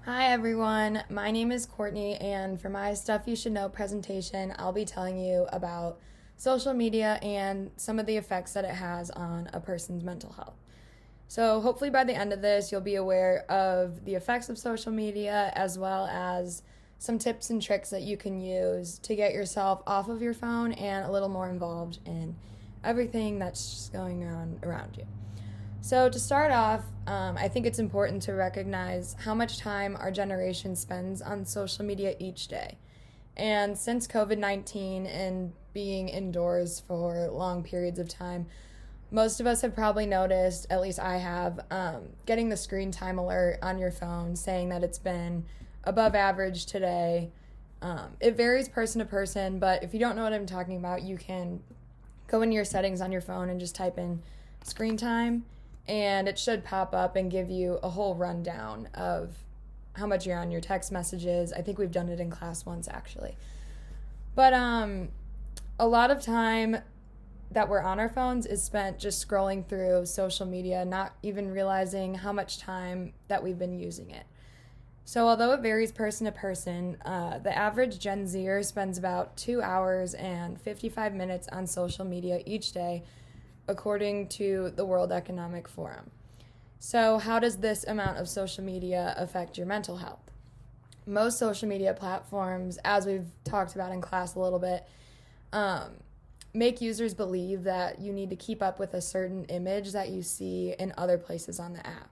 Hi everyone, my name is Courtney, and for my Stuff You Should Know presentation, I'll be telling you about social media and some of the effects that it has on a person's mental health. So, hopefully, by the end of this, you'll be aware of the effects of social media as well as some tips and tricks that you can use to get yourself off of your phone and a little more involved in everything that's going on around you. So, to start off, I think it's important to recognize how much time our generation spends on social media each day. And since COVID-19 and being indoors for long periods of time, most of us have probably noticed, at least I have, getting the screen time alert on your phone saying that it's been above average today. It varies person to person, but if you don't know what I'm talking about, you can go into your settings on your phone and just type in screen time, and it should pop up and give you a whole rundown of how much you're on your text messages. I think we've done it in class once, actually. But a lot of time that we're on our phones is spent just scrolling through social media, not even realizing how much time that we've been using it. So although it varies person to person, the average Gen Zer spends about 2 hours and 55 minutes on social media each day, according to the World Economic Forum. So how does this amount of social media affect your mental health? Most social media platforms, as we've talked about in class a little bit, make users believe that you need to keep up with a certain image that you see in other places on the app.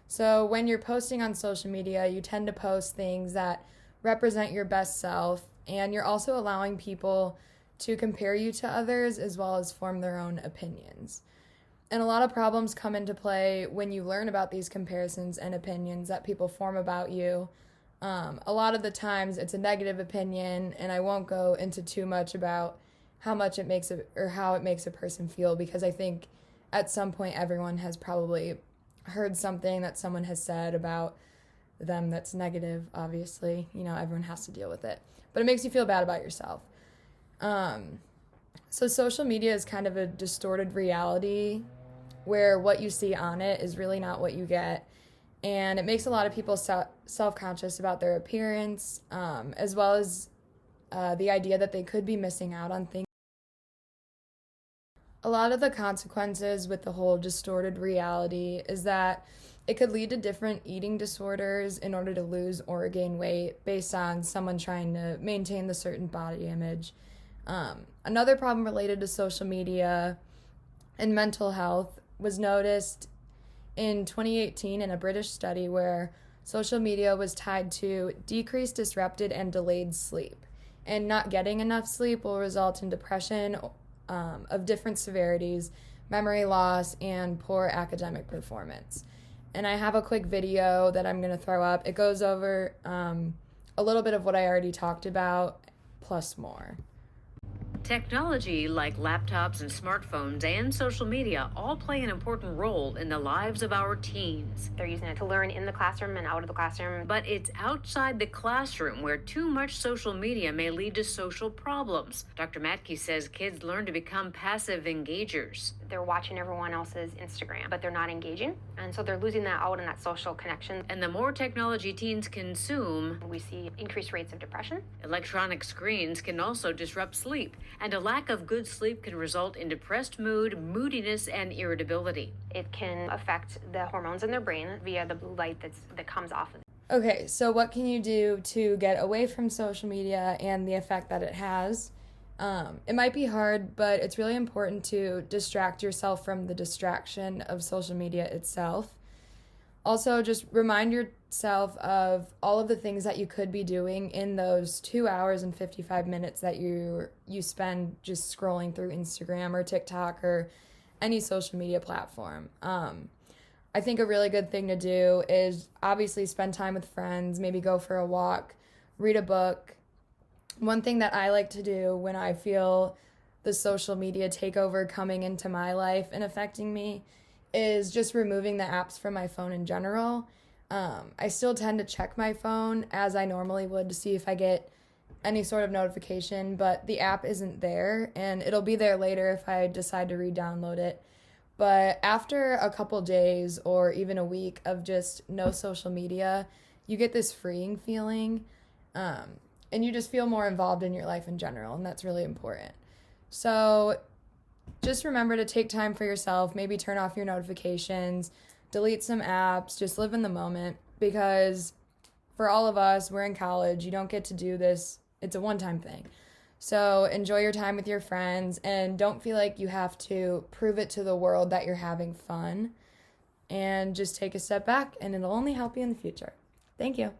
So when you're posting on social media, you tend to post things that represent your best self, and you're also allowing people to compare you to others as well as form their own opinions. And a lot of problems come into play when you learn about these comparisons and opinions that people form about you. A lot of the times it's a negative opinion, and I won't go into too much about how much it makes it or how it makes a person feel, because I think at some point everyone has probably heard something that someone has said about them that's negative. Obviously, everyone has to deal with it, but it makes you feel bad about yourself. So social media is kind of a distorted reality where what you see on it is really not what you get. And it makes a lot of people self-conscious about their appearance, as well as the idea that they could be missing out on things. A lot of the consequences with the whole distorted reality is that it could lead to different eating disorders in order to lose or gain weight based on someone trying to maintain the certain body image. Another problem related to social media and mental health was noticed in 2018 in a British study where social media was tied to decreased, disrupted, and delayed sleep. And not getting enough sleep will result in depression of different severities, memory loss, and poor academic performance. And I have a quick video that I'm going to throw up. It goes over a little bit of what I already talked about, plus more. Technology like laptops and smartphones and social media all play an important role in the lives of our teens. They're using it to learn in the classroom and out of the classroom. But it's outside the classroom where too much social media may lead to social problems. Dr. Matke says kids learn to become passive engagers. They're watching everyone else's Instagram, but they're not engaging. And so they're losing that out in that social connection. And the more technology teens consume, we see increased rates of depression. Electronic screens can also disrupt sleep, and a lack of good sleep can result in depressed mood, moodiness, and irritability. It can affect the hormones in their brain via the blue light that comes off of it. Okay, so what can you do to get away from social media and the effect that it has? It might be hard, but it's really important to distract yourself from the distraction of social media itself. Also, just remind yourself of all of the things that you could be doing in those 2 hours and 55 minutes that you spend just scrolling through Instagram or TikTok or any social media platform. I think a really good thing to do is obviously spend time with friends, maybe go for a walk, read a book. One thing that I like to do when I feel the social media takeover coming into my life and affecting me is just removing the apps from my phone in general. I still tend to check my phone as I normally would to see if I get any sort of notification, but the app isn't there, and it'll be there later if I decide to re-download it. But after a couple days or even a week of just no social media, you get this freeing feeling, and you just feel more involved in your life in general, and that's really important. So just remember to take time for yourself, maybe turn off your notifications, delete some apps, just live in the moment, because for all of us, we're in college, you don't get to do this, it's a one-time thing. So enjoy your time with your friends, and don't feel like you have to prove it to the world that you're having fun, and just take a step back, and it'll only help you in the future. Thank you.